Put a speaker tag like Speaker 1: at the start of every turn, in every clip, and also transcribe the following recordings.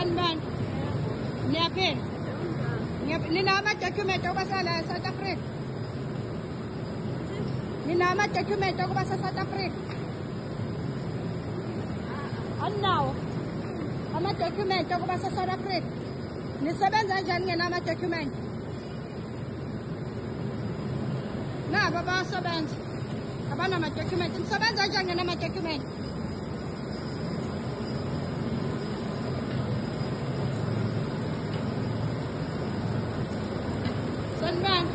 Speaker 1: Sanibani? Niyaphila? Nina ama-document okubahlala e-South Africa? Nina ama-document okuba se-South Africa? Aninawo ama-document okuba se-South Africa? Nisebenza njani ngena ama-document? Nabo bayasebenza abanama-document. Nisebenza njani ngena ama-document? Sanibani?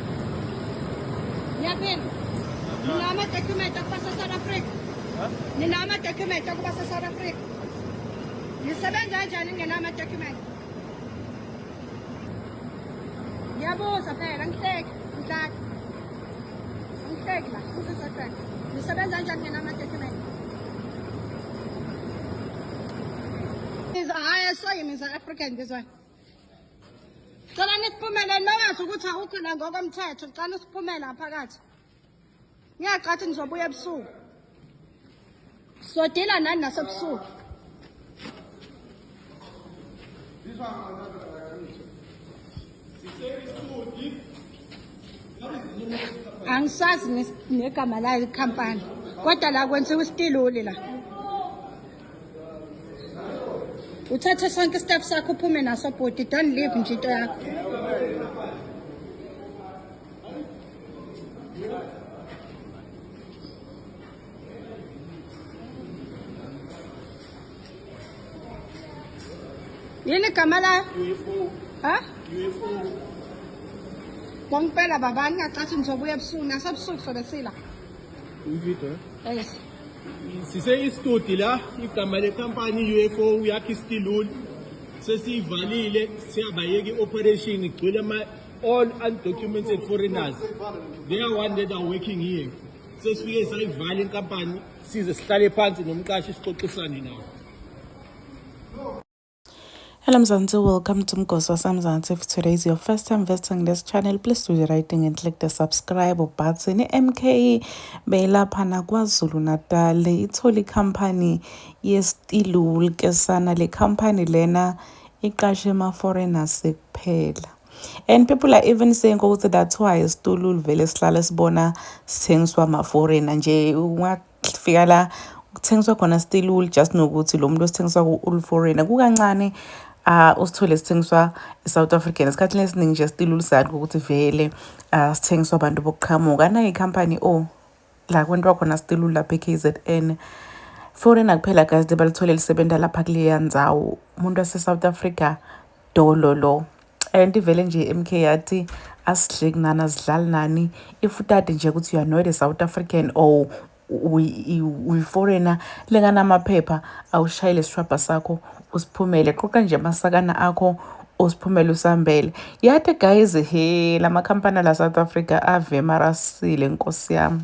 Speaker 1: Niyaphila? Nina ama-document okuba se-South Africa? Nina ama-document okuba se-South Africa? Nisebenza njani ngena ama-document? Ngiyabuza phela, angihleki, ngihlaki. Angihleki la, ngisesehleki. Nisebenza njani ngena ama-document? Hhayi, soyimi za-African this one. Cela nisiphumele niwazi ukuthi awukho la ngokomthetho, cela siphumele phakathi. Ngiyacathi ngizobuya ebusuku. Sodila nani nasebusuku. Angisazi negama layo ikhampani. Kodwa la kwenziwa isitiluli la. Uthathe sonke step sakho uphume naso bhuti, don't leave nje into yakho. Yini igama layo?
Speaker 2: UFO.
Speaker 1: Ha?
Speaker 2: UFO.
Speaker 1: Ngempela baba ngiyacathi ngizobuya ebusuku nasebusuku sobe sila.
Speaker 2: Uyivido.
Speaker 1: Yes.
Speaker 2: Sise istudi la igama lekhampani UFO yakhe istiluli. Sesivalile siyabayeka operation igcwele all undocumented foreigners. They are one that are working here. Sesifike sayivala inkampani size sihlale phansi nomqashi sixoxisane nawo.
Speaker 3: Hello Mzansi, welcome to Mgosi Wasamzansi. If today is your first time visiting this channel, please do the right thing and click the subscribe button. MKE beyilapha naKwaZulu Natal itholi company yestiluli ke sana le company lena iqashe ma foreigners kuphela. And people are even saying ukuthi that's why istiluli vele sihlala sibona sithengiswa ma foreigner nje ungafika la kuthengiswa khona istiluli just nokuthi lo muntu osithengiswa ku foreigner kukancane usithole sithengiswa eSouth African esikhathini esiningi nje istiluli sathi ukuthi vele sithengiswa abantu bokuqhamuka na icompany la kwentwa khona istiluli lapha eKZN foreigner kuphela guys debalithole lisebenta lapha kuleya ndzawo umuntu wase-South Africa dololo and vele nje MK yathi asidleki nani asidlali nani if utade nje ukuthi you are not a South African or uyi-foreigner lenganamaphepha awushayile isishwabha sakho usiphumele qoqa nje amasakana akho usiphumele usambele yathi guys lamakhampani la South Africa ave marasile nkosi yami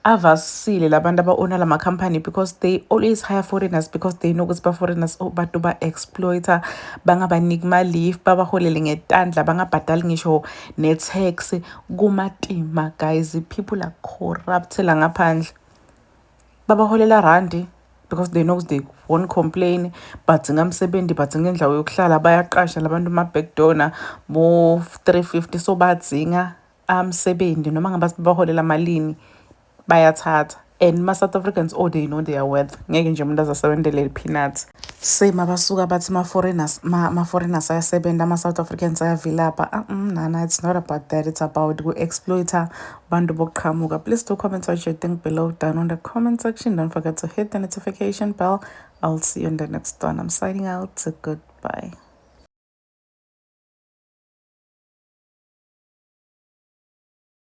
Speaker 3: avasile labantu aba-owner lamakhampani because they always hire foreigners because they know ukuthi ba-foreigners bato ba-exploiter bangabaniki ma-leave babaholele ngetandla bangabhadali ngisho ne-tax kumatima guys people are corrupt la ngaphandle babaholela randi because they know they won't complain badzinga msebenzi badzinga indlawo yokuhlala bayaqasha labantu ma-backdonor bo-350 so badzinga msebenzi noma ngabe baholela malini bayathatha and ma-South Africans they know they are worth ngeke nje umuntu azasebentele peanuts same abasuka bathi ma-foreigners ayasebenza ama-South Africans ayavilapha nana it's not about that, it's about ku-exploiter bantu bokuqhamuka. Please do comment what you think below down on the comment section. Don't forget to hit the notification bell. I'll see you in the next one. I'm signing out. Goodbye.